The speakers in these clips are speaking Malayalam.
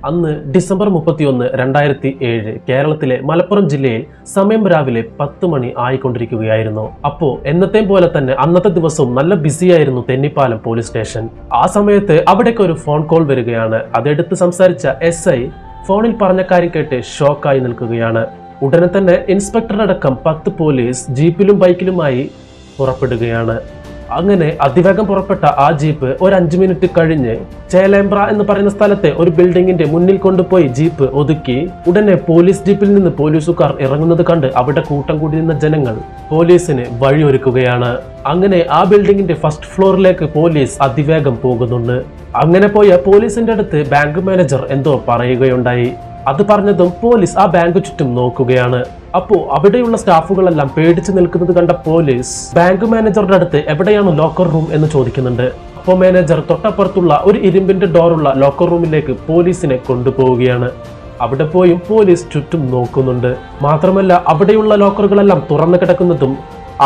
അന്ന് ഡിസംബർ 31, 2007 കേരളത്തിലെ മലപ്പുറം ജില്ലയിൽ സമയം രാവിലെ 10 മണി ആയിക്കൊണ്ടിരിക്കുകയായിരുന്നു. അപ്പോ എന്നത്തെയും പോലെ തന്നെ അന്നത്തെ ദിവസവും നല്ല ബിസിയായിരുന്നു തെന്നിപ്പാലം പോലീസ് സ്റ്റേഷൻ. ആ സമയത്ത് അവിടേക്ക് ഒരു ഫോൺ കോൾ വരികയാണ്. അതെടുത്ത് സംസാരിച്ച SI ഫോണിൽ പറഞ്ഞ കാര്യം കേട്ട് ഷോക്കായി നിൽക്കുകയാണ്. ഉടനെ തന്നെ ഇൻസ്പെക്ടറടക്കം 10 പോലീസ് ജീപ്പിലും ബൈക്കിലുമായി പുറപ്പെടുകയാണ്. അങ്ങനെ അതിവേഗം പുറപ്പെട്ട ആ ജീപ്പ് ഒരു 5 മിനിറ്റ് കഴിഞ്ഞ് ചേലേമ്പ്ര എന്ന് പറയുന്ന സ്ഥലത്തെ ഒരു ബിൽഡിങ്ങിന്റെ മുന്നിൽ കൊണ്ടുപോയി ജീപ്പ് ഒതുക്കി. ഉടനെ പോലീസ് ജീപ്പിൽ നിന്ന് പോലീസുകാർ ഇറങ്ങുന്നത് കണ്ട് അവിടെ കൂട്ടം കൂടി നിന്ന ജനങ്ങൾ പോലീസിന് വഴിയൊരുക്കുകയാണ്. അങ്ങനെ ആ ബിൽഡിങ്ങിന്റെ ഫസ്റ്റ് ഫ്ലോറിലേക്ക് പോലീസ് അതിവേഗം പോകുന്നുണ്ട്. അങ്ങനെ പോയ പോലീസിന്റെ അടുത്ത് ബാങ്ക് മാനേജർ എന്തോ പറയുകയുണ്ടായി. അത് പറഞ്ഞതും പോലീസ് ആ ബാങ്ക് ചുറ്റും നോക്കുകയാണ്. അപ്പോ അവിടെയുള്ള സ്റ്റാഫുകളെല്ലാം പേടിച്ചു നിൽക്കുന്നത് കണ്ട പോലീസ് ബാങ്ക് മാനേജറുടെ അടുത്ത് എവിടെയാണ് ലോക്കർ റൂം എന്ന് ചോദിക്കുന്നുണ്ട്. അപ്പോൾ മാനേജർ തൊട്ടപ്പുറത്തുള്ള ഒരു ഇരുമ്പിന്റെ ഡോറുള്ള ലോക്കർ റൂമിലേക്ക് പോലീസിനെ കൊണ്ടുപോവുകയാണ്. അവിടെ പോയും പോലീസ് ചുറ്റും നോക്കുന്നുണ്ട്. മാത്രമല്ല അവിടെയുള്ള ലോക്കറുകളെല്ലാം തുറന്നു കിടക്കുന്നതും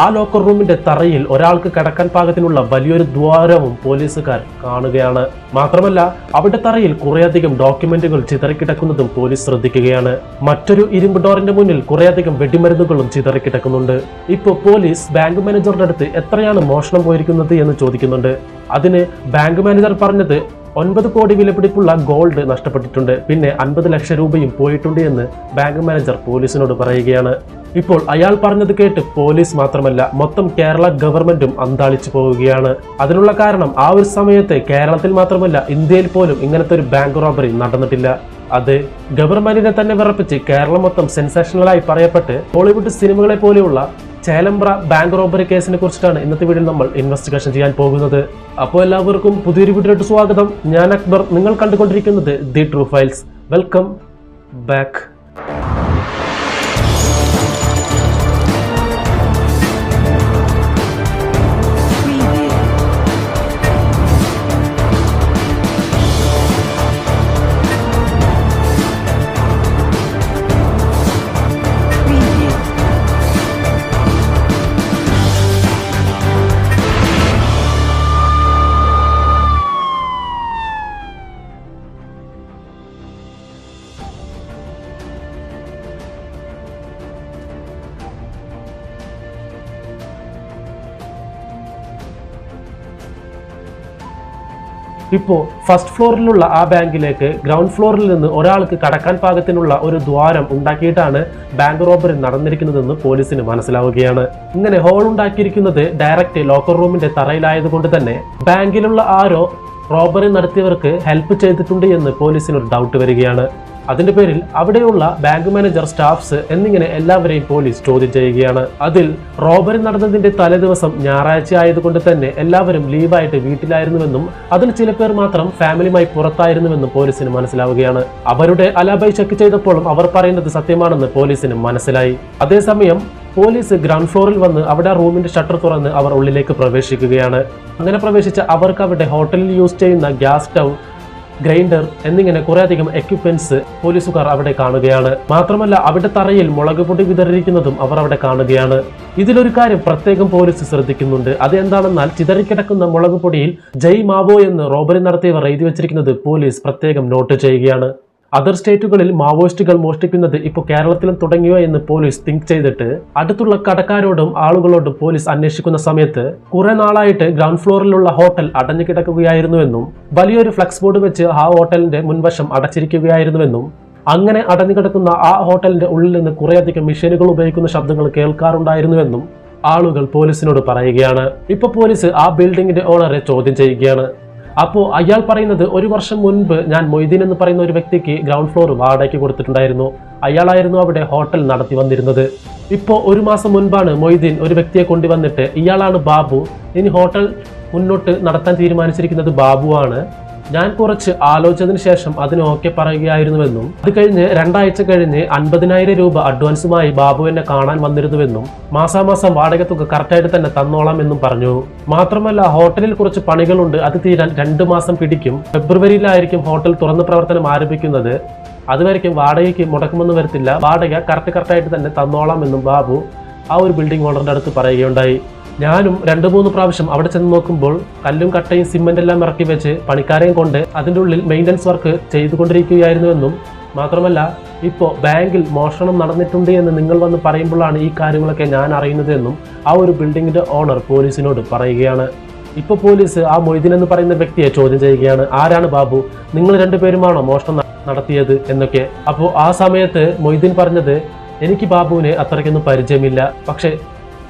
ആ ലോക്കർ റൂമിന്റെ തറയിൽ ഒരാൾക്ക് കിടക്കാൻ പാകത്തിനുള്ള വലിയൊരു ദ്വാരവും പോലീസുകാർ കാണുകയാണ്. മാത്രമല്ല അവിടെ തറയിൽ കുറേയധികം ഡോക്യുമെന്റുകൾ ചിതറിക്കിടക്കുന്നതും പോലീസ് ശ്രദ്ധിക്കുകയാണ്. മറ്റൊരു ഇരുമ്പ് ഡോറിന്റെ മുന്നിൽ കുറേയധികം വെടിമരുന്നുകളും ചിതറിക്കിടക്കുന്നുണ്ട്. ഇപ്പോൾ പോലീസ് ബാങ്ക് മാനേജറുടെ അടുത്ത് എത്രയാണ് മോഷണം പോയിരിക്കുന്നത് എന്ന് ചോദിക്കുന്നുണ്ട്. അതിന് ബാങ്ക് മാനേജർ പറഞ്ഞത് 9 കോടി വിലപിടിപ്പുള്ള ഗോൾഡ് നഷ്ടപ്പെട്ടിട്ടുണ്ട്, പിന്നെ 50 ലക്ഷം രൂപയും പോയിട്ടുണ്ട് എന്ന് ബാങ്ക് മാനേജർ പോലീസിനോട് പറയുകയാണ്. ഇപ്പോൾ അയാൾ പറഞ്ഞത് കേട്ട് പോലീസ് മാത്രമല്ല മൊത്തം കേരള ഗവൺമെന്റും അന്താളിച്ചു പോവുകയാണ്. അതിനുള്ള കാരണം ആ ഒരു സമയത്ത് കേരളത്തിൽ മാത്രമല്ല ഇന്ത്യയിൽ പോലും ഇങ്ങനത്തെ ഒരു ബാങ്ക് റോബറി നടന്നിട്ടില്ല. അത് ഗവൺമെന്റിനെ തന്നെ വിറപ്പിച്ച് കേരളം മൊത്തം സെൻസേഷണലായി പറയപ്പെട്ട് ബോളിവുഡ് സിനിമകളെ പോലെയുള്ള ചേലമ്പ്ര ബാങ്ക് റോബറി കേസിനെ കുറിച്ചിട്ടാണ് ഇന്നത്തെ വീഡിയോയിൽ നമ്മൾ ഇൻവെസ്റ്റിഗേഷൻ ചെയ്യാൻ പോകുന്നത്. അപ്പോൾ എല്ലാവർക്കും പുതിയൊരു വീഡിയോയിലോട്ട് സ്വാഗതം. ഞാൻ അക്ബർ, നിങ്ങൾ കണ്ടുകൊണ്ടിരിക്കുന്നത് the true files. Welcome back. ഇപ്പോൾ ഫസ്റ്റ് ഫ്ലോറിലുള്ള ആ ബാങ്കിലേക്ക് ഗ്രൗണ്ട് ഫ്ലോറിൽ നിന്ന് ഒരാൾക്ക് കടക്കാൻ പാകത്തിനുള്ള ഒരു ദ്വാരം ഉണ്ടാക്കിയിട്ടാണ് ബാങ്ക് റോബറി നടന്നിരിക്കുന്നതെന്ന് പോലീസിന് മനസ്സിലാവുകയാണ്. ഇങ്ങനെ ഹോൾ ഉണ്ടാക്കിയിരിക്കുന്നത് ഡയറക്റ്റ് ലോക്കർ റൂമിന്റെ തറയിലായതുകൊണ്ട് തന്നെ ബാങ്കിലുള്ള ആരോ റോബറി നടത്തിയവർക്ക് ഹെൽപ്പ് ചെയ്തിട്ടുണ്ട് എന്ന് പോലീസിന് ഒരു ഡൗട്ട് വരികയാണ്. അതിന്റെ പേരിൽ അവിടെയുള്ള ബാങ്ക് മാനേജർ, സ്റ്റാഫ്സ് എന്നിങ്ങനെ എല്ലാവരെയും പോലീസ് ചോദ്യം ചെയ്യുകയാണ്. അതിൽ റോബറി നടന്നതിന്റെ തലേദിവസം ഞായറാഴ്ച ആയതുകൊണ്ട് തന്നെ എല്ലാവരും ലീവായിട്ട് വീട്ടിലായിരുന്നുവെന്നും അതിൽ ചില പേർ മാത്രം ഫാമിലിയുമായി പുറത്തായിരുന്നുവെന്നും പോലീസിന് മനസ്സിലാവുകയാണ്. അവരുടെ അലാബൈ ചെക്ക് ചെയ്തപ്പോഴും അവർ പറയുന്നത് സത്യമാണെന്ന് പോലീസിന് മനസ്സിലായി. അതേസമയം പോലീസ് ഗ്രൗണ്ട് ഫ്ലോറിൽ വന്ന് അവിടെ ആ റൂമിന്റെ ഷട്ടർ തുറന്ന് അവർ ഉള്ളിലേക്ക് പ്രവേശിക്കുകയാണ്. അങ്ങനെ പ്രവേശിച്ച അവർക്ക് അവിടെ ഹോട്ടലിൽ യൂസ് ചെയ്യുന്ന ഗ്യാസ് സ്റ്റൗ, ഗ്രൈൻഡർ എന്നിങ്ങനെ കുറേയധികം എക്യുപ്മെന്റ്സ് പോലീസുകാർ അവിടെ കാണുകയാണ്. മാത്രമല്ല അവിടെ തറയിൽ മുളക് പൊടി വിതറിയിരിക്കുന്നതും അവർ അവിടെ കാണുകയാണ്. ഇതിലൊരു കാര്യം പ്രത്യേകം പോലീസ് ശ്രദ്ധിക്കുന്നുണ്ട്. അതെന്താണെന്നാൽ ചിതറിക്കിടക്കുന്ന മുളക് പൊടിയിൽ ജയ് മാവോ എന്ന് റോബറി നടത്തിയവർ എഴുതി വെച്ചിരിക്കുന്നത് പോലീസ് പ്രത്യേകം നോട്ട് ചെയ്യുകയാണ്. അതർ സ്റ്റേറ്റുകളിൽ മാവോയിസ്റ്റുകൾ മോഷ്ടിക്കുന്നത് ഇപ്പോൾ കേരളത്തിലും തുടങ്ങിയോ എന്ന് പോലീസ് തിങ്ക് ചെയ്തിട്ട് അടുത്തുള്ള കടക്കാരോടും ആളുകളോടും പോലീസ് അന്വേഷിക്കുന്ന സമയത്ത് കുറെ നാളായിട്ട് ഗ്രൗണ്ട് ഫ്ലോറിലുള്ള ഹോട്ടൽ അടഞ്ഞു കിടക്കുകയായിരുന്നുവെന്നും വലിയൊരു ഫ്ലക്സ് ബോർഡ് വെച്ച് ആ ഹോട്ടലിന്റെ മുൻവശം അടച്ചിരിക്കുകയായിരുന്നുവെന്നും അങ്ങനെ അടഞ്ഞു കിടക്കുന്ന ആ ഹോട്ടലിന്റെ ഉള്ളിൽ നിന്ന് കുറേയധികം മെഷീനുകൾ ഉപയോഗിക്കുന്ന ശബ്ദങ്ങൾ കേൾക്കാറുണ്ടായിരുന്നുവെന്നും ആളുകൾ പോലീസിനോട് പറയുകയാണ്. ഇപ്പൊ പോലീസ് ആ ബിൽഡിങ്ങിന്റെ ഓണറെ ചോദ്യം ചെയ്യുകയാണ്. അപ്പോൾ അയാൾ പറയുന്നത് 1 വർഷം മുൻപ് ഞാൻ മൊയ്തീൻ എന്ന് പറയുന്ന ഒരു വ്യക്തിക്ക് ഗ്രൗണ്ട് ഫ്ലോർ വാടകയ്ക്ക് കൊടുത്തിട്ടുണ്ടായിരുന്നു. അയാളായിരുന്നു അവിടെ ഹോട്ടൽ നടത്തി വന്നിരുന്നത്. ഇപ്പോൾ 1 മാസം മുൻപാണ് മൊയ്തീൻ ഒരു വ്യക്തിയെ കൊണ്ടുവന്നിട്ട് ഇയാളാണ് ബാബു, ഇനി ഹോട്ടൽ മുന്നോട്ട് നടത്താൻ തീരുമാനിച്ചിരിക്കുന്നത് ബാബുവാണ്, ഞാൻ കുറച്ച് ആലോചിച്ചതിന് ശേഷം അതിന് ഓക്കെ പറയുകയായിരുന്നുവെന്നും അത് കഴിഞ്ഞ് 2 ആഴ്ച കഴിഞ്ഞ് 50,000 രൂപ അഡ്വാൻസുമായി ബാബു എന്നെ കാണാൻ വന്നിരുന്നുവെന്നും മാസാമാസം വാടക തുക കറക്റ്റായിട്ട് തന്നെ തന്നോളാം എന്നും പറഞ്ഞു. മാത്രമല്ല ഹോട്ടലിൽ കുറച്ച് പണികളുണ്ട്, അത് തീരാൻ 2 മാസം പിടിക്കും, ഫെബ്രുവരിയിലായിരിക്കും ഹോട്ടൽ തുറന്ന് പ്രവർത്തനം ആരംഭിക്കുന്നത്, അതുവരെയ്ക്കും വാടകയ്ക്ക് മുടക്കമൊന്നും വരത്തില്ല, വാടക കറക്റ്റായിട്ട് തന്നെ തന്നോളാം എന്നും ബാബു ആ ഒരു ബിൽഡിംഗ് ഓണറിന്റെ അടുത്ത് പറയുകയുണ്ടായി. ഞാനും 2-3 പ്രാവശ്യം അവിടെ ചെന്ന് നോക്കുമ്പോൾ കല്ലും കട്ടയും സിമെന്റ് എല്ലാം ഇറക്കി വെച്ച് പണിക്കാരെയും കൊണ്ട് അതിൻ്റെ ഉള്ളിൽ മെയിൻ്റനൻസ് വർക്ക് ചെയ്തുകൊണ്ടിരിക്കുകയായിരുന്നുവെന്നും മാത്രമല്ല ഇപ്പോൾ ബാങ്കിൽ മോഷണം നടന്നിട്ടുണ്ട് എന്ന് നിങ്ങൾ വന്ന് പറയുമ്പോഴാണ് ഈ കാര്യങ്ങളൊക്കെ ഞാൻ അറിയുന്നത് എന്നും ആ ഒരു ബിൽഡിങ്ങിന്റെ ഓണർ പോലീസിനോട് പറയുകയാണ്. ഇപ്പോൾ പോലീസ് ആ മൊയ്തീൻ എന്ന് പറയുന്ന വ്യക്തിയെ ചോദ്യം ചെയ്യുകയാണ്. ആരാണ് ബാബു, നിങ്ങൾ രണ്ടുപേരുമാണോ മോഷണം നടത്തിയത് എന്നൊക്കെ. അപ്പോൾ ആ സമയത്ത് മൊയ്തീൻ പറഞ്ഞത്, എനിക്ക് ബാബുവിനെ അത്രയ്ക്കൊന്നും പരിചയമില്ല, പക്ഷേ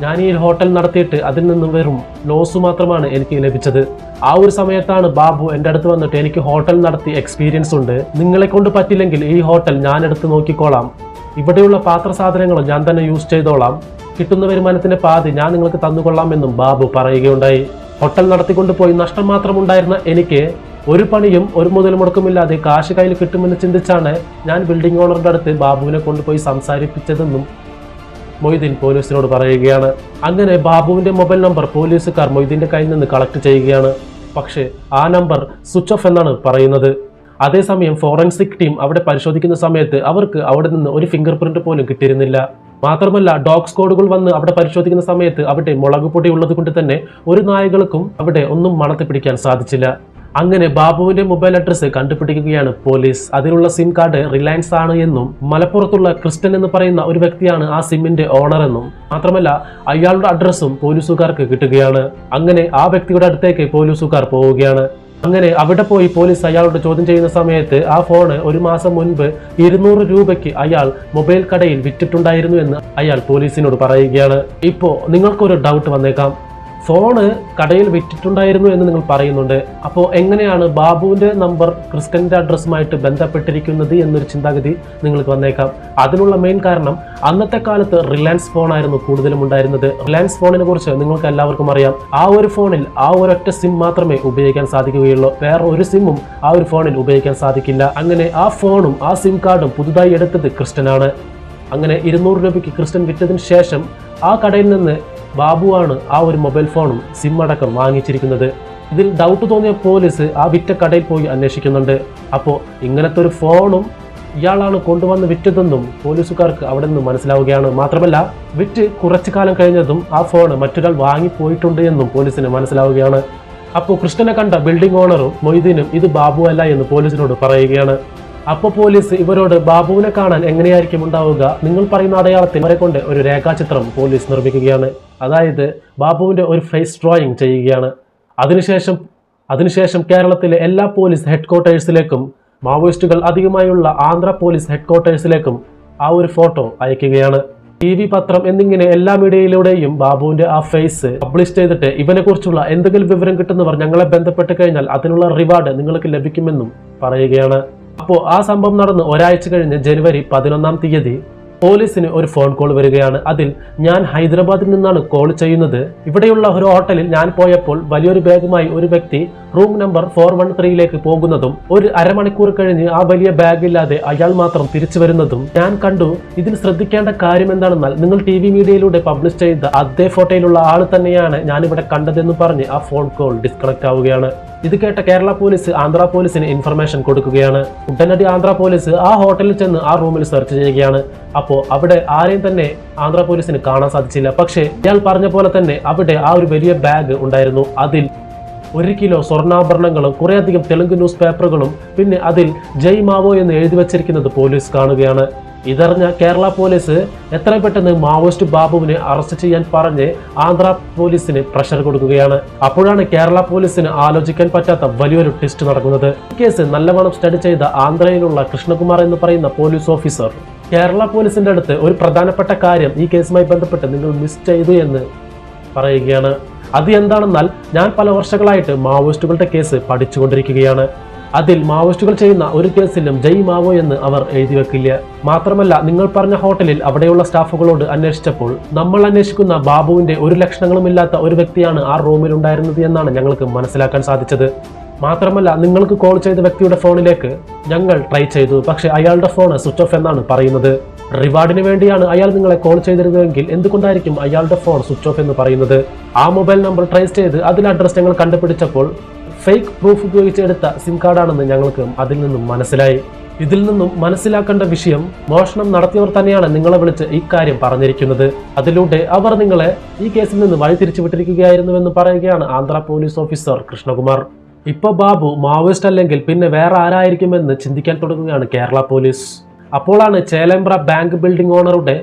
ഞാൻ ഈ ഹോട്ടൽ നടത്തിയിട്ട് അതിൽ നിന്ന് വെറും ലോസ് മാത്രമാണ് എനിക്ക് ലഭിച്ചത്. ആ ഒരു സമയത്താണ് ബാബു എൻ്റെ അടുത്ത് വന്നിട്ട് എനിക്ക് ഹോട്ടൽ നടത്തി എക്സ്പീരിയൻസ് ഉണ്ട്, നിങ്ങളെ കൊണ്ട് പറ്റില്ലെങ്കിൽ ഈ ഹോട്ടൽ ഞാൻ എടുത്ത് നോക്കിക്കോളാം, ഇവിടെയുള്ള പാത്ര സാധനങ്ങളും ഞാൻ തന്നെ യൂസ് ചെയ്തോളാം, കിട്ടുന്ന വരുമാനത്തിന്റെ പാതി ഞാൻ നിങ്ങൾക്ക് തന്നുകൊള്ളാമെന്നും ബാബു പറയുകയുണ്ടായി. ഹോട്ടൽ നടത്തിക്കൊണ്ട് പോയി നഷ്ടം മാത്രമുണ്ടായിരുന്ന എനിക്ക് ഒരു പണിയും ഒരു മുതൽ മുടക്കുമില്ലാതെ കാശ് കയ്യിൽ കിട്ടുമെന്ന് ചിന്തിച്ചാണ് ഞാൻ ബിൽഡിംഗ് ഓണറുടെ അടുത്ത് ബാബുവിനെ കൊണ്ടുപോയി സംസാരിപ്പിച്ചതെന്നും മൊയ്തീൻ പോലീസിനോട് പറയുകയാണ്. അങ്ങനെ ബാബുവിന്റെ മൊബൈൽ നമ്പർ പോലീസുകാർ മൊയ്തീന്റെ കയ്യിൽ നിന്ന് കളക്ട് ചെയ്യുകയാണ്. പക്ഷേ ആ നമ്പർ സ്വിച്ച് ഓഫ് എന്നാണ് പറയുന്നത്. അതേസമയം ഫോറൻസിക് ടീം അവിടെ പരിശോധിക്കുന്ന സമയത്ത് അവർക്ക് അവിടെ നിന്ന് ഒരു ഫിംഗർ പ്രിന്റ് പോലും കിട്ടിയിരുന്നില്ല. മാത്രമല്ല ഡോഗ് സ്ക്വാഡുകൾ വന്ന് അവിടെ പരിശോധിക്കുന്ന സമയത്ത് അവിടെ മുളക് പൊടി ഉള്ളത് കൊണ്ട് തന്നെ ഒരു നായകൾക്കും അവിടെ ഒന്നും മണത്ത് പിടിക്കാൻ സാധിച്ചില്ല. അങ്ങനെ ബാബുവിന്റെ മൊബൈൽ അഡ്രസ്സ് കണ്ടുപിടിക്കുകയാണ് പോലീസ്. അതിലുള്ള സിം കാർഡ് റിലയൻസ് ആണ് എന്നും മലപ്പുറത്തുള്ള ക്രിസ്റ്റൻ എന്ന് പറയുന്ന ഒരു വ്യക്തിയാണ് ആ സിമ്മിന്റെ ഓണർ എന്നും മാത്രമല്ല അയാളുടെ അഡ്രസ്സും പോലീസുകാർക്ക് കിട്ടുകയാണ്. അങ്ങനെ ആ വ്യക്തിയുടെ അടുത്തേക്ക് പോലീസുകാർ പോവുകയാണ്. അങ്ങനെ അവിടെ പോയി പോലീസ് അയാളോട് ചോദ്യം ചെയ്യുന്ന സമയത്ത് ആ ഫോണ് 1 മാസം മുൻപ് 200 രൂപയ്ക്ക് അയാൾ മൊബൈൽ കടയിൽ വിറ്റിട്ടുണ്ടായിരുന്നു എന്ന് അയാൾ പോലീസിനോട് പറയുകയാണ്. ഇപ്പോൾ നിങ്ങൾക്കൊരു ഡൗട്ട് വന്നേക്കാം, ഫോണ് കടയിൽ വിറ്റിട്ടുണ്ടായിരുന്നു എന്ന് നിങ്ങൾ പറയുന്നുണ്ട്, അപ്പോൾ എങ്ങനെയാണ് ബാബുവിന്റെ നമ്പർ ക്രിസ്റ്റന്റെ അഡ്രസ്സുമായിട്ട് ബന്ധപ്പെട്ടിരിക്കുന്നത് എന്നൊരു ചിന്താഗതി നിങ്ങൾക്ക് വന്നേക്കാം. അതിനുള്ള മെയിൻ കാരണം അന്നത്തെ കാലത്ത് റിലയൻസ് ഫോണായിരുന്നു കൂടുതലും ഉണ്ടായിരുന്നത്. റിലയൻസ് ഫോണിനെ കുറിച്ച് നിങ്ങൾക്ക് എല്ലാവർക്കും അറിയാം. ആ ഒരു ഫോണിൽ ആ ഒരൊറ്റ സിം മാത്രമേ ഉപയോഗിക്കാൻ സാധിക്കുകയുള്ളൂ, വേറെ ഒരു സിമ്മും ആ ഒരു ഫോണിൽ ഉപയോഗിക്കാൻ സാധിക്കില്ല. അങ്ങനെ ആ ഫോണും ആ സിം കാർഡും പുതുതായി എടുത്തത് ക്രിസ്റ്റനാണ്. അങ്ങനെ 200 രൂപയ്ക്ക് ക്രിസ്റ്റൻ വിറ്റതിന് ശേഷം ആ കടയിൽ നിന്ന് ബാബുവാണ് ആ ഒരു മൊബൈൽ ഫോണും സിം അടക്കം വാങ്ങിച്ചിരിക്കുന്നത്. ഇതിൽ ഡൗട്ട് തോന്നിയ പോലീസ് ആ വിറ്റ കടയിൽ പോയി അന്വേഷിക്കുന്നുണ്ട്. അപ്പോൾ ഇങ്ങനത്തെ ഒരു ഫോണും ഇയാളാണ് കൊണ്ടുവന്ന് വിറ്റതെന്നും പോലീസുകാർക്ക് അവിടെ നിന്ന് മനസ്സിലാവുകയാണ്. മാത്രമല്ല വിറ്റ് കുറച്ചു കാലം കഴിഞ്ഞതും ആ ഫോൺ മറ്റൊരാൾ വാങ്ങിപ്പോയിട്ടുണ്ട് എന്നും പോലീസിന് മനസ്സിലാവുകയാണ്. അപ്പോൾ കൃഷ്ണനെ കണ്ട ബിൽഡിംഗ് ഓണറും മൊയ്തീനും ഇത് ബാബു അല്ല എന്ന് പോലീസിനോട് പറയുകയാണ്. അപ്പോൾ പോലീസ് ഇവരോട് ബാബുവിനെ കാണാൻ എങ്ങനെയായിരിക്കും ഉണ്ടാവുക, നിങ്ങൾ പറയുന്ന അടയാളത്തിൽ ഇവരെ കൊണ്ട് ഒരു രേഖാചിത്രം പോലീസ് നിർമ്മിക്കുകയാണ്. അതായത് ബാബുവിന്റെ ഒരു ഫേസ് ഡ്രോയിങ് ചെയ്യുകയാണ്. അതിനുശേഷം കേരളത്തിലെ എല്ലാ പോലീസ് ഹെഡ്ക്വാർട്ടേഴ്സിലേക്കും മാവോയിസ്റ്റുകൾ അധികമായുള്ള ആന്ധ്ര പോലീസ് ഹെഡ്ക്വാർട്ടേഴ്സിലേക്കും ആ ഒരു ഫോട്ടോ അയക്കുകയാണ്. TV, പത്രം എന്നിങ്ങനെ എല്ലാ മീഡിയയിലൂടെയും ബാബുവിന്റെ ആ ഫേസ് പബ്ലിഷ് ചെയ്തിട്ട് ഇവനെ കുറിച്ചുള്ള എന്തെങ്കിലും വിവരം കിട്ടുന്നവർ ഞങ്ങളെ ബന്ധപ്പെട്ട് കഴിഞ്ഞാൽ അതിനുള്ള റിവാർഡ് നിങ്ങൾക്ക് ലഭിക്കുമെന്നും പറയുകയാണ്. അപ്പോൾ ആ സംഭവം നടന്ന് ഒരാഴ്ച കഴിഞ്ഞ് ജനുവരി 11-ാം തീയതി പോലീസിന് ഒരു ഫോൺ കോൾ വരികയാണ്. അതിൽ ഞാൻ ഹൈദരാബാദിൽ നിന്നാണ് കോൾ ചെയ്യുന്നത്, ഇവിടെയുള്ള ഒരു ഹോട്ടലിൽ ഞാൻ പോയപ്പോൾ വലിയൊരു ബാഗുമായി ഒരു വ്യക്തി റൂം നമ്പർ 413 പോകുന്നതും ഒരു അരമണിക്കൂർ കഴിഞ്ഞ് ആ വലിയ ബാഗില്ലാതെ അയാൾ മാത്രം തിരിച്ചു വരുന്നതും ഞാൻ കണ്ടു. ഇതിൽ ശ്രദ്ധിക്കേണ്ട കാര്യം എന്താണെന്നാൽ നിങ്ങൾ TV മീഡിയയിലൂടെ പബ്ലിഷ് ചെയ്ത അതേ ഫോട്ടോയിലുള്ള ആൾ തന്നെയാണ് ഞാനിവിടെ കണ്ടതെന്ന് പറഞ്ഞ് ആ ഫോൺ കോൾ ഡിസ്കണക്ട് ആവുകയാണ്. ഇത് കേട്ട കേരള പോലീസ് ആന്ധ്ര പോലീസിന് ഇൻഫർമേഷൻ കൊടുക്കുകയാണ്. ഉടനടി ആന്ധ്ര പോലീസ് ആ ഹോട്ടലിൽ ചെന്ന് ആ റൂമിൽ സെർച്ച് ചെയ്യുകയാണ്. അപ്പോൾ അവിടെ ആരെയും തന്നെ ആന്ധ്ര പോലീസിന് കാണാൻ സാധിച്ചില്ല. പക്ഷേ ഇയാൾ പറഞ്ഞ പോലെ തന്നെ അവിടെ ആ ഒരു വലിയ ബാഗ് ഉണ്ടായിരുന്നു. അതിൽ 1 കിലോ സ്വർണ്ണാഭരണങ്ങളും കുറേയധികം തെലുങ്ക് ന്യൂസ് പേപ്പറുകളും പിന്നെ അതിൽ ജയ് മാവോ എന്ന് എഴുതി വച്ചിരിക്കുന്നത് പോലീസ് കാണുകയാണ്. ഇതറിഞ്ഞ കേരള പോലീസ് എത്രയും പെട്ടെന്ന് മാവോയിസ്റ്റ് ബാബുവിനെ അറസ്റ്റ് ചെയ്യാൻ പറഞ്ഞ് ആന്ധ്ര പോലീസിന് പ്രഷർ കൊടുക്കുകയാണ്. അപ്പോഴാണ് കേരള പോലീസിന് ആലോചിക്കാൻ പറ്റാത്ത വലിയൊരു ട്വിസ്റ്റ് നടക്കുന്നത്. ഈ കേസ് നല്ലവണ്ണം സ്റ്റഡി ചെയ്ത ആന്ധ്രയിലുള്ള കൃഷ്ണകുമാർ എന്ന് പറയുന്ന പോലീസ് ഓഫീസർ കേരള പോലീസിന്റെ അടുത്ത് ഒരു പ്രധാനപ്പെട്ട കാര്യം ഈ കേസുമായി ബന്ധപ്പെട്ട് നിങ്ങൾ മിസ് ചെയ്തു എന്ന് പറയുകയാണ്. അത് എന്താണെന്നാൽ ഞാൻ പല വർഷങ്ങളായിട്ട് മാവോയിസ്റ്റുകളുടെ കേസ് പഠിച്ചുകൊണ്ടിരിക്കുകയാണ്. അതിൽ മാവോയിസ്റ്റുകൾ ചെയ്യുന്ന ഒരു കേസിലും ജയ് മാവോ എന്ന് അവർ എഴുതി വെക്കില്ല. മാത്രമല്ല നിങ്ങൾ പറഞ്ഞ ഹോട്ടലിൽ അവിടെയുള്ള സ്റ്റാഫുകളോട് അന്വേഷിച്ചപ്പോൾ നമ്മൾ അന്വേഷിക്കുന്ന ബാബുവിന്റെ ഒരു ലക്ഷണങ്ങളുമില്ലാത്ത ഒരു വ്യക്തിയാണ് ആ റൂമിൽ ഉണ്ടായിരുന്നത് എന്നാണ് ഞങ്ങൾക്ക് മനസ്സിലാക്കാൻ സാധിച്ചത്. മാത്രമല്ല നിങ്ങൾക്ക് കോൾ ചെയ്ത വ്യക്തിയുടെ ഫോണിലേക്ക് ഞങ്ങൾ ട്രൈ ചെയ്തു, പക്ഷെ അയാളുടെ ഫോൺ സ്വിച്ച് ഓഫ് എന്നാണ് പറയുന്നത്. റിവാർഡിന് വേണ്ടിയാണ് അയാൾ നിങ്ങളെ കോൾ ചെയ്തിരുന്നതെങ്കിൽ എന്തുകൊണ്ടായിരിക്കും അയാളുടെ ഫോൺ സ്വിച്ച് ഓഫ് എന്ന് പറയുന്നത്? ആ മൊബൈൽ നമ്പർ ട്രേസ് ചെയ്ത് അതിൽ അഡ്രസ് ഞങ്ങൾ കണ്ടുപിടിച്ചപ്പോൾ ഫേക്ക് പ്രൂഫ് ഉപയോഗിച്ച് എടുത്ത സിം കാർഡാണെന്ന് ഞങ്ങൾക്ക് അതിൽ നിന്നും മനസ്സിലായി. ഇതിൽ നിന്നും മനസ്സിലാക്കേണ്ട വിഷയം, മോഷണം നടത്തിയവർ തന്നെയാണ് നിങ്ങളെ വിളിച്ച് ഇക്കാര്യം പറഞ്ഞിരിക്കുന്നത്. അതിലൂടെ അവർ നിങ്ങളെ ഈ കേസിൽ നിന്ന് വഴിതിരിച്ചു വിട്ടിരിക്കുകയായിരുന്നുവെന്ന് പറയുകയാണ് ആന്ധ്ര പോലീസ് ഓഫീസർ കൃഷ്ണകുമാർ. ഇപ്പൊ ബാബു മാവോയിസ്റ്റ് അല്ലെങ്കിൽ പിന്നെ വേറെ ആരായിരിക്കുമെന്ന് ചിന്തിക്കാൻ തുടങ്ങുകയാണ് കേരള പോലീസ്. അപ്പോഴാണ് ചേലേമ്പ്ര ബാങ്ക് ബിൽഡിംഗ് ഓണറുടെ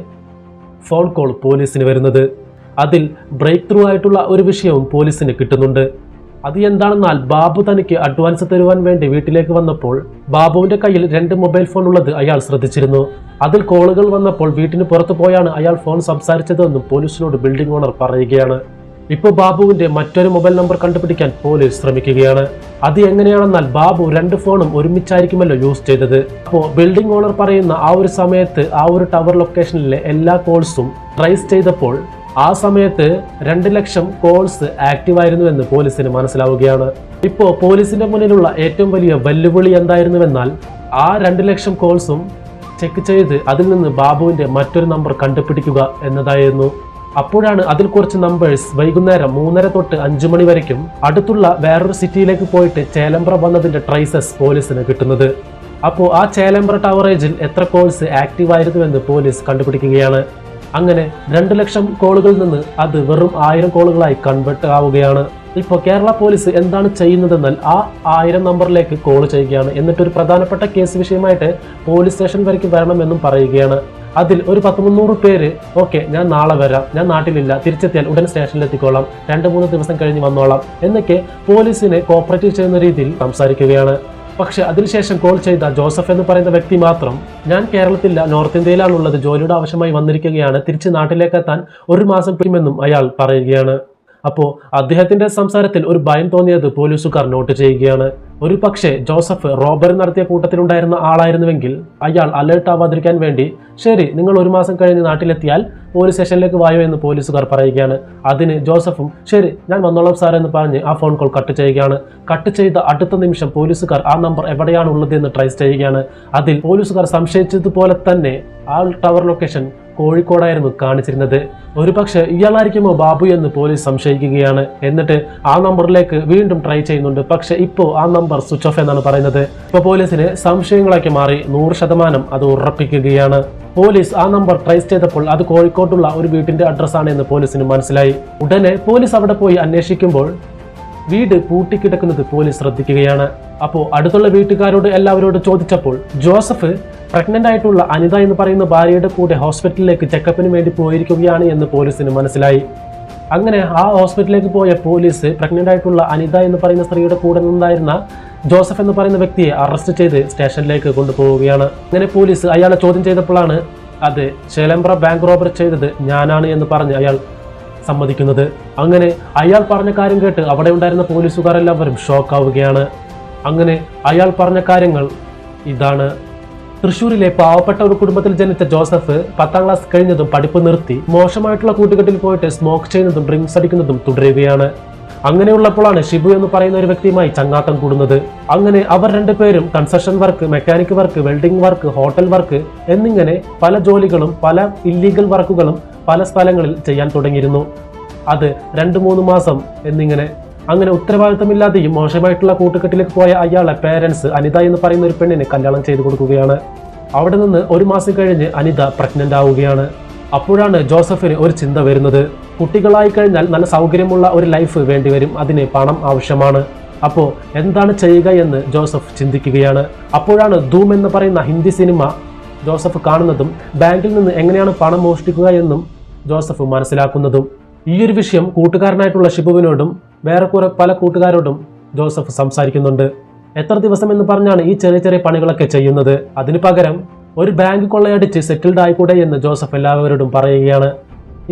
ഫോൺ കോൾ പോലീസിന് വരുന്നത്. അതിൽ ബ്രേക്ക് ത്രൂ ആയിട്ടുള്ള ഒരു വിഷയവും പോലീസിന് കിട്ടുന്നുണ്ട്. അത് എന്താണെന്നാൽ, ബാബു തനിക്ക് അഡ്വാൻസ് തരുവാൻ വേണ്ടി വീട്ടിലേക്ക് വന്നപ്പോൾ ബാബുവിന്റെ കയ്യിൽ 2 മൊബൈൽ ഫോൺ ഉള്ളത് അയാൾ ശ്രദ്ധിച്ചിരുന്നു. അതിൽ കോളുകൾ വന്നപ്പോൾ വീട്ടിന് പുറത്തു പോയാണ് അയാൾ ഫോൺ സംസാരിച്ചതെന്നും പോലീസിനോട് ബിൽഡിംഗ് ഓണർ പറയുകയാണ്. ഇപ്പോൾ ബാബുവിന്റെ മറ്റൊരു മൊബൈൽ നമ്പർ കണ്ടുപിടിക്കാൻ പോലീസ് ശ്രമിക്കുകയാണ്. അത് എങ്ങനെയാണെന്നാൽ, ബാബു 2 ഫോണും ഒരുമിച്ചായിരിക്കുമല്ലോ യൂസ് ചെയ്തത്. അപ്പോൾ ബിൽഡിംഗ് ഓണർ പറയുന്ന ആ ഒരു സമയത്ത് ആ ഒരു ടവർ ലൊക്കേഷനിലെ എല്ലാ കോൾസും ട്രേസ് ചെയ്തപ്പോൾ ആ സമയത്ത് 2 ലക്ഷം കോൾസ് ആക്റ്റീവ് ആയിരുന്നുവെന്ന് പോലീസിന് മനസ്സിലാവുകയാണ്. ഇപ്പോൾ പോലീസിന്റെ മുന്നിലുള്ള ഏറ്റവും വലിയ വെല്ലുവിളി എന്തായിരുന്നുവെന്നാൽ, ആ 2 ലക്ഷം കോൾസും ചെക്ക് ചെയ്ത് അതിൽ നിന്ന് ബാബുവിന്റെ മറ്റൊരു നമ്പർ കണ്ടുപിടിക്കുക എന്നതായിരുന്നു. അപ്പോഴാണ് അതിൽ കുറച്ച് നമ്പേഴ്സ് വൈകുന്നേരം 3:30 തൊട്ട് 5 മണി വരയ്ക്കും അടുത്തുള്ള വേറൊരു സിറ്റിയിലേക്ക് പോയിട്ട് ചേലേമ്പ്ര വന്നതിന്റെ ട്രേസസ് പോലീസിന് കിട്ടുന്നത്. അപ്പോൾ ആ ചേലേമ്പ്ര ടവറേജിൽ എത്ര കോൾസ് ആക്റ്റീവ് ആയിരുന്നുവെന്ന് പോലീസ് കണ്ടുപിടിക്കുകയാണ്. അങ്ങനെ 2 ലക്ഷം കോളുകളിൽ നിന്ന് അത് വെറും 1000 കോളുകളായി കൺവേർട്ട് ആവുകയാണ്. ഇപ്പോൾ കേരള പോലീസ് എന്താണ് ചെയ്യുന്നതെന്നാൽ, ആ 1000 നമ്പറിലേക്ക് കോൾ ചെയ്യുകയാണ്. എന്നിട്ടൊരു പ്രധാനപ്പെട്ട കേസ് വിഷയമായിട്ട് പോലീസ് സ്റ്റേഷൻ വരയ്ക്ക് വരണമെന്നും പറയുകയാണ്. അതിൽ ഒരു 100-300 പേര് ഓക്കെ, ഞാൻ നാളെ വരാം, ഞാൻ നാട്ടിലില്ല, തിരിച്ചെത്തിയാൽ ഉടൻ സ്റ്റേഷനിൽ എത്തിക്കോളാം, 2-3 ദിവസം കഴിഞ്ഞ് വന്നോളാം എന്നൊക്കെ പോലീസിനെ കോപ്പറേറ്റ് ചെയ്യുന്ന രീതിയിൽ സംസാരിക്കുകയാണ്. പക്ഷെ അതിനുശേഷം കോൾ ചെയ്ത ജോസഫ് എന്ന് പറയുന്ന വ്യക്തി മാത്രം, ഞാൻ കേരളത്തില്ല, നോർത്ത് ഇന്ത്യയിലാണുള്ളത്, ജോലിയുടെ ആവശ്യമായി വന്നിരിക്കുകയാണ്, തിരിച്ച് നാട്ടിലേക്ക് എത്താൻ 1 മാസം പിടിക്കുമെന്നും അയാൾ പറയുകയാണ്. അപ്പോൾ അദ്ദേഹത്തിന്റെ സംസാരത്തിൽ ഒരു ഭയം തോന്നിയത് പോലീസുകാർ നോട്ട് ചെയ്യുകയാണ്. ഒരു പക്ഷേ ജോസഫ് റോബറി നടത്തിയ കൂട്ടത്തിലുണ്ടായിരുന്ന ആളായിരുന്നുവെങ്കിൽ അയാൾ അലേർട്ട് ആവാതിരിക്കാൻ വേണ്ടി, ശരി നിങ്ങൾ 1 മാസം കഴിഞ്ഞ് നാട്ടിലെത്തിയാൽ പോലീസ് സ്റ്റേഷനിലേക്ക് വായോ എന്ന് പോലീസുകാർ പറയുകയാണ്. അതിന് ജോസഫും ശരി ഞാൻ വന്നോളാം സാർ എന്ന് പറഞ്ഞ് ആ ഫോൺ കോൾ കട്ട് ചെയ്യുകയാണ്. കട്ട് ചെയ്ത അടുത്ത നിമിഷം പോലീസുകാർ ആ നമ്പർ എവിടെയാണ് ഉള്ളത് എന്ന് ട്രേസ് ചെയ്യുകയാണ്. അതിൽ പോലീസുകാർ സംശയിച്ചതുപോലെ തന്നെ ആ ടവർ ലൊക്കേഷൻ കോഴിക്കോടായിരുന്നു കാണിച്ചിരുന്നത്. ഒരു പക്ഷേ ഇയാളായിരിക്കുമോ ബാബു എന്ന് പോലീസ് സംശയിക്കുകയാണ്. എന്നിട്ട് ആ നമ്പറിലേക്ക് വീണ്ടും ട്രൈ ചെയ്യുന്നുണ്ട്. പക്ഷെ ഇപ്പോൾ ആ നമ്പർ സ്വിച്ച് ഓഫ് എന്നാണ് പറയുന്നത്. ഇപ്പോൾ പോലീസിന് സംശയങ്ങളൊക്കെ മാറി 100% അത് ഉറപ്പിക്കുകയാണ്. പോലീസ് ആ നമ്പർ ട്രേസ് ചെയ്തപ്പോൾ അത് കോഴിക്കോട്ടുള്ള ഒരു വീട്ടിന്റെ അഡ്രസ്സാണ് എന്ന് പോലീസിന് മനസ്സിലായി. ഉടനെ പോലീസ് അവിടെ പോയി അന്വേഷിക്കുമ്പോൾ വീട് പൂട്ടിക്കിടക്കുന്നത് പോലീസ് ശ്രദ്ധിക്കുകയാണ്. അപ്പോൾ അടുത്തുള്ള വീട്ടുകാരോട് എല്ലാവരോട് ചോദിച്ചപ്പോൾ ജോസഫ് പ്രഗ്നന്റ് ആയിട്ടുള്ള അനിത എന്ന് പറയുന്ന ഭാര്യയുടെ കൂടെ ഹോസ്പിറ്റലിലേക്ക് ചെക്കപ്പിന് വേണ്ടി പോയിരിക്കുകയാണ് എന്ന് പോലീസിന് മനസ്സിലായി. അങ്ങനെ ആ ഹോസ്പിറ്റലിലേക്ക് പോയ പോലീസ് പ്രഗ്നന്റ് ആയിട്ടുള്ള അനിത എന്ന് പറയുന്ന സ്ത്രീയുടെ കൂടെ നിന്നുണ്ടായിരുന്ന ജോസഫ് എന്ന് പറയുന്ന വ്യക്തിയെ അറസ്റ്റ് ചെയ്ത് സ്റ്റേഷനിലേക്ക് കൊണ്ടുപോവുകയാണ്. അങ്ങനെ പോലീസ് അയാളെ ചോദ്യം ചെയ്തപ്പോഴാണ് അത് ചേലേമ്പ്ര ബാങ്ക് റോബറി ചെയ്തത് ഞാനാണ് എന്ന് പറഞ്ഞ് അയാൾ സമ്മതിക്കുന്നത്. അങ്ങനെ അയാൾ പറഞ്ഞ കാര്യം കേട്ട് അവിടെ ഉണ്ടായിരുന്ന പോലീസുകാരെല്ലാവരും ഷോക്കാവുകയാണ്. അങ്ങനെ അയാൾ പറഞ്ഞ കാര്യങ്ങൾ ഇതാണ്. തൃശ്ശൂരിലെ പാവപ്പെട്ട ഒരു കുടുംബത്തിൽ ജനിച്ച ജോസഫ് 10ാം ക്ലാസ് കഴിഞ്ഞതും പഠിപ്പ് നിർത്തി മോശമായിട്ടുള്ള കൂട്ടുകെട്ടിൽ പോയിട്ട് സ്മോക്ക് ചെയ്യുന്നതും ഡ്രിങ്ക്സ് അടിക്കുന്നതും തുടരുകയാണ്. അങ്ങനെയുള്ളപ്പോഴാണ് ഷിബു എന്ന് പറയുന്ന ഒരു വ്യക്തിയുമായി ചങ്ങാത്തം കൂടുന്നത്. അങ്ങനെ അവർ 2 പേരും construction work, mechanic work, welding work, hotel work എന്നിങ്ങനെ പല ജോലികളും പല ഇല്ലീഗൽ വർക്കുകളും പല സ്ഥലങ്ങളിൽ ചെയ്യാൻ തുടങ്ങിയിരുന്നു. അത് 2-3 മാസം എന്നിങ്ങനെ അങ്ങനെ ഉത്തരവാദിത്തമില്ലാതെയും മോശമായിട്ടുള്ള കൂട്ടുകെട്ടിലേക്ക് പോയ അയാളെ പേരൻസ് അനിത എന്ന് പറയുന്ന ഒരു പെണ്ണിനെ കല്യാണം ചെയ്തു കൊടുക്കുകയാണ്. അവിടെ നിന്ന് 1 മാസം കഴിഞ്ഞ് അനിത പ്രഗ്നന്റ് ആവുകയാണ്. അപ്പോഴാണ് ജോസഫിന് ഒരു ചിന്ത വരുന്നത്. കുട്ടികളായി കഴിഞ്ഞാൽ നല്ല സൗകര്യമുള്ള ഒരു ലൈഫ് വേണ്ടിവരും, അതിന് പണം ആവശ്യമാണ്. അപ്പോൾ എന്താണ് ചെയ്യുക എന്ന് ജോസഫ് ചിന്തിക്കുകയാണ്. അപ്പോഴാണ് ധൂം എന്ന് പറയുന്ന ഹിന്ദി സിനിമ ജോസഫ് കാണുന്നതും ബാങ്കിൽ നിന്ന് എങ്ങനെയാണ് പണം മോഷ്ടിക്കുക എന്നും ജോസഫ് മനസ്സിലാക്കുന്നതും. ഈ ഒരു വിഷയം കൂട്ടുകാരനായിട്ടുള്ള ഷിബുവിനോടും വേറെ പല കൂട്ടുകാരോടും ജോസഫ് സംസാരിക്കുന്നുണ്ട്. എത്ര ദിവസം എന്ന് പറഞ്ഞാണ് ഈ ചെറിയ ചെറിയ പണികളൊക്കെ ചെയ്യുന്നത്, അതിന് പകരം ഒരു ബാങ്ക് കൊള്ളയടിച്ച് സെറ്റിൽഡ് ആയിക്കൂടെ എന്ന് ജോസഫ് എല്ലാവരോടും പറയുകയാണ്.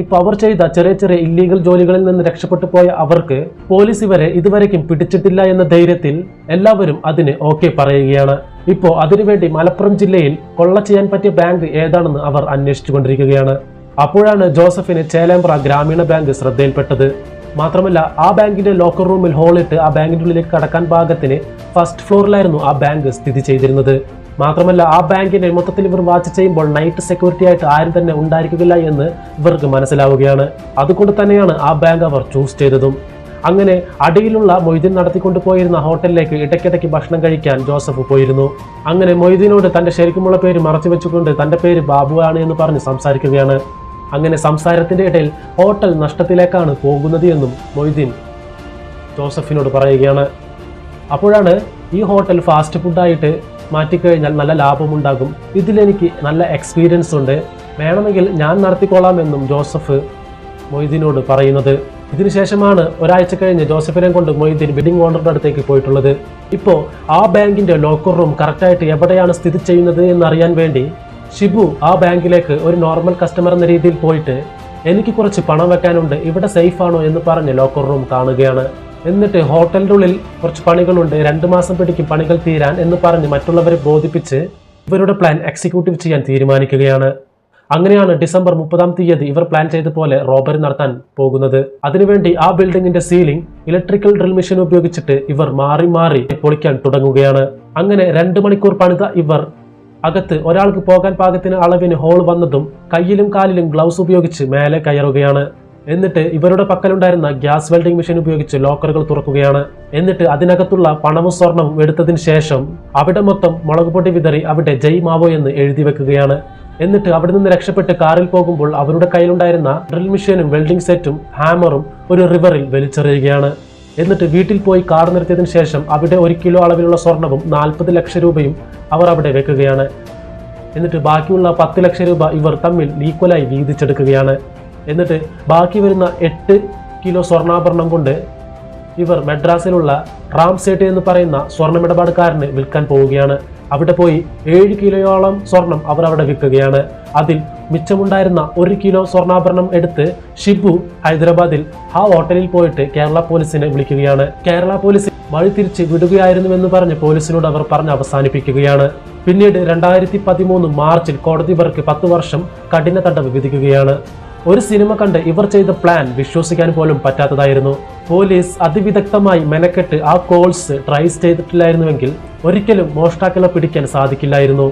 ഇപ്പൊ അവർ ചെയ്ത ചെറിയ ചെറിയ ഇല്ലീഗൽ ജോലികളിൽ നിന്ന് രക്ഷപ്പെട്ടു പോയ അവർക്ക് പോലീസ് ഇവരെ ഇതുവരെയ്ക്കും പിടിച്ചിട്ടില്ല എന്ന ധൈര്യത്തിൽ എല്ലാവരും അതിന് ഓക്കെ പറയുകയാണ്. ഇപ്പോൾ അതിനുവേണ്ടി മലപ്പുറം ജില്ലയിൽ കൊള്ള ചെയ്യാൻ പറ്റിയ ബാങ്ക് ഏതാണെന്ന് അവർ അന്വേഷിച്ചു കൊണ്ടിരിക്കുകയാണ്. അപ്പോഴാണ് ജോസഫിന് ചേലേമ്പ്ര ഗ്രാമീണ ബാങ്ക് ശ്രദ്ധയിൽപ്പെട്ടത്. മാത്രമല്ല ആ ബാങ്കിന്റെ ലോക്കർ റൂമിൽ ഹോളിട്ട് ആ ബാങ്കിന്റെ ഉള്ളിലേക്ക് കടക്കാൻ പാകത്തിന് ഫസ്റ്റ് ഫ്ലോറിലായിരുന്നു ആ ബാങ്ക് സ്ഥിതി ചെയ്തിരുന്നത്. മാത്രമല്ല ആ ബാങ്കിനെ മൊത്തത്തിൽ ഇവർ വാച്ച് ചെയ്യുമ്പോൾ നൈറ്റ് സെക്യൂരിറ്റി ആയിട്ട് ആരും തന്നെ ഉണ്ടായിരിക്കില്ല എന്ന് ഇവർക്ക് മനസ്സിലാവുകയാണ്. അതുകൊണ്ട് തന്നെയാണ് ആ ബാങ്ക് അവർ ചൂസ് ചെയ്തതും. അങ്ങനെ അടിയിലുള്ള മൊയ്തീൻ നടത്തിക്കൊണ്ട് പോയിരുന്ന ഹോട്ടലിലേക്ക് ഇടയ്ക്കിടയ്ക്ക് ഭക്ഷണം കഴിക്കാൻ ജോസഫ് പോയിരുന്നു. അങ്ങനെ മൊയ്തീനോട് തന്റെ ശരിക്കുമുള്ള പേര് മറച്ചു വെച്ചുകൊണ്ട് തന്റെ പേര് ബാബു ആണ് എന്ന് പറഞ്ഞ് സംസാരിക്കുകയാണ്. അങ്ങനെ സംസാരത്തിന്റെ ഇടയിൽ ഹോട്ടൽ നഷ്ടത്തിലേക്കാണ് പോകുന്നത് എന്നും മൊയ്തീൻ ജോസഫിനോട് പറയുകയാണ്. അപ്പോഴാണ് ഈ ഹോട്ടൽ ഫാസ്റ്റ് ഫുഡായിട്ട് മാറ്റിക്കഴിഞ്ഞാൽ നല്ല ലാഭമുണ്ടാകും, ഇതിലെനിക്ക് നല്ല എക്സ്പീരിയൻസ് ഉണ്ട്, വേണമെങ്കിൽ ഞാൻ നടത്തിക്കൊള്ളാമെന്നും ജോസഫ് മൊയ്തീനോട് പറയുന്നത്. ഇതിനുശേഷമാണ് ഒരാഴ്ച കഴിഞ്ഞ് ജോസഫിനെ കൊണ്ട് മൊയ്തീൻ ബിൽഡിംഗ് ഓണറുടെ അടുത്തേക്ക് പോയിട്ടുള്ളത്. ഇപ്പോൾ ആ ബാങ്കിന്റെ ലോക്കർ റൂം കറക്റ്റായിട്ട് എവിടെയാണ് സ്ഥിതി ചെയ്യുന്നത് എന്നറിയാൻ വേണ്ടി ഷിബു ആ ബാങ്കിലേക്ക് ഒരു നോർമൽ കസ്റ്റമർ എന്ന രീതിയിൽ പോയിട്ട് എനിക്ക് കുറച്ച് പണം വെക്കാനുണ്ട്, ഇവിടെ സേഫ് ആണോ എന്ന് പറഞ്ഞ് ലോക്കർ റൂം കാണുകയാണ്. എന്നിട്ട് ഹോട്ടലിൻ്റെ ഉള്ളിൽ കുറച്ച് പണികളുണ്ട്, 2 മാസം പിടിക്കും പണികൾ തീരാൻ എന്ന് പറഞ്ഞ് മറ്റുള്ളവരെ ബോധിപ്പിച്ച് ഇവരുടെ പ്ലാൻ എക്സിക്യൂട്ടീവ് ചെയ്യാൻ തീരുമാനിക്കുകയാണ്. അങ്ങനെയാണ് ഡിസംബർ 30-ാം തീയതി ഇവർ പ്ലാൻ ചെയ്ത പോലെ റോബറി നടത്താൻ പോകുന്നത്. അതിനുവേണ്ടി ആ ബിൽഡിങ്ങിന്റെ സീലിംഗ് ഇലക്ട്രിക്കൽ ഡ്രിൽ മെഷീൻ ഉപയോഗിച്ചിട്ട് ഇവർ മാറി മാറി പൊളിക്കാൻ തുടങ്ങുകയാണ്. അങ്ങനെ 2 മണിക്കൂർ പണിത ഇവർ അകത്ത് ഒരാൾക്ക് പോകാൻ പാകത്തിന് അളവിന് ഹോൾ വന്നതും കയ്യിലും കാലിലും ഗ്ലൗസ് ഉപയോഗിച്ച് മേലെ കയറുകയാണ്. എന്നിട്ട് ഇവരുടെ പക്കലുണ്ടായിരുന്ന ഗ്യാസ് വെൽഡിംഗ് മെഷീൻ ഉപയോഗിച്ച് ലോക്കറുകൾ തുറക്കുകയാണ്. എന്നിട്ട് അതിനകത്തുള്ള പണവും സ്വർണവും എടുത്തതിന് ശേഷം അവിടെ മൊത്തം മുളക് പൊടി വിതറി അവിടെ ജയ് മാവോ എന്ന് എഴുതി വെക്കുകയാണ്. എന്നിട്ട് അവിടെ നിന്ന് രക്ഷപ്പെട്ട് കാറിൽ പോകുമ്പോൾ അവരുടെ കയ്യിലുണ്ടായിരുന്ന ഡ്രിൽ മെഷീനും വെൽഡിംഗ് സെറ്റും ഹാമറും ഒരു റിവറിൽ വലിച്ചെറിയുകയാണ്. എന്നിട്ട് വീട്ടിൽ പോയി കാർ നിർത്തിയതിനു ശേഷം അവിടെ 1 കിലോ അളവിലുള്ള സ്വർണവും 40 ലക്ഷം രൂപയും അവർ അവിടെ വെക്കുകയാണ്. എന്നിട്ട് ബാക്കിയുള്ള 10 ലക്ഷം രൂപ ഇവർ തമ്മിൽ ഈക്വലായി വീതിച്ചെടുക്കുകയാണ്. എന്നിട്ട് ബാക്കി വരുന്ന 8 കിലോ സ്വർണ്ണാഭരണം കൊണ്ട് ഇവർ മെഡ്രാസിലുള്ള റാംസേട്ട് എന്ന് പറയുന്ന സ്വർണ്ണമിടപാടുകാരന് വിൽക്കാൻ പോവുകയാണ്. അവിടെ പോയി 7 കിലോയോളം സ്വർണം അവർ അവിടെ വിൽക്കുകയാണ്. അതിൽ മിച്ചമുണ്ടായിരുന്ന 1 കിലോ സ്വർണ്ണാഭരണം എടുത്ത് ഷിബു ഹൈദരാബാദിൽ ആ ഹോട്ടലിൽ പോയിട്ട് കേരള പോലീസിനെ വിളിക്കുകയാണ്. കേരള പോലീസ് വഴി തിരിച്ച് വിടുകയായിരുന്നുവെന്ന് പറഞ്ഞ് പോലീസിനോട് അവർ പറഞ്ഞ് അവസാനിപ്പിക്കുകയാണ്. പിന്നീട് 2013 മാർച്ചിൽ കോടതി ഇവർക്ക് 10 വർഷം കഠിന തടവ് വിധിക്കുകയാണ്. ഒരു സിനിമ കണ്ട് ഇവർ ചെയ്ത പ്ലാൻ വിശ്വസിക്കാൻ പോലും പറ്റാത്തതായിരുന്നു. പോലീസ് അതിവിദഗ്ധമായി മെനക്കെട്ട് ആ കോൾസ് ട്രേസ് ചെയ്തിട്ടില്ലായിരുന്നുവെങ്കിൽ ഒരിക്കലും മോഷ്ടാക്കളെ പിടിക്കാൻ സാധിക്കില്ലായിരുന്നു.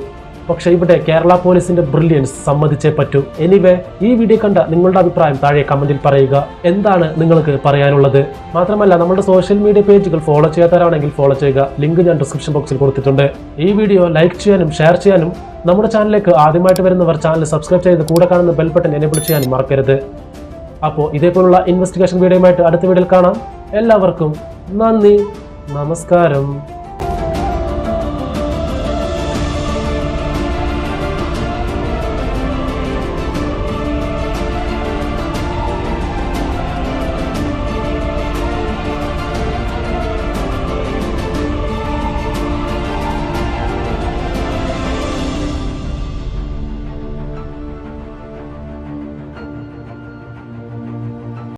പക്ഷെ ഇവിടെ കേരള പോലീസിന്റെ ബ്രില്യൻസ് സമ്മതിച്ചേ പറ്റൂ. എനിവേ, ഈ വീഡിയോ കണ്ട നിങ്ങളുടെ അഭിപ്രായം താഴെ കമന്റിൽ പറയുക. എന്താണ് നിങ്ങൾക്ക് പറയാനുള്ളത്? മാത്രമല്ല നമ്മുടെ സോഷ്യൽ മീഡിയ പേജുകൾ ഫോളോ ചെയ്യാത്തവരാണെങ്കിൽ ഫോളോ ചെയ്യുക. ലിങ്ക് ഞാൻ ഡിസ്ക്രിപ്ഷൻ ബോക്സിൽ കൊടുത്തിട്ടുണ്ട്. ഈ വീഡിയോ ലൈക്ക് ചെയ്യാനും ഷെയർ ചെയ്യാനും നമ്മുടെ ചാനലിലേക്ക് ആദ്യമായിട്ട് വരുന്നവർ ചാനൽ സബ്സ്ക്രൈബ് ചെയ്ത് കൂടെ കാണുന്ന ബെൽ ബട്ടൺ എനേബിൾ ചെയ്യാനും മറക്കരുത്. അപ്പോൾ ഇതേപോലുള്ള ഇൻവെസ്റ്റിഗേഷൻ വീഡിയോയുമായിട്ട് അടുത്ത വീഡിയോയിൽ കാണാം. എല്ലാവർക്കും നന്ദി, നമസ്കാരം.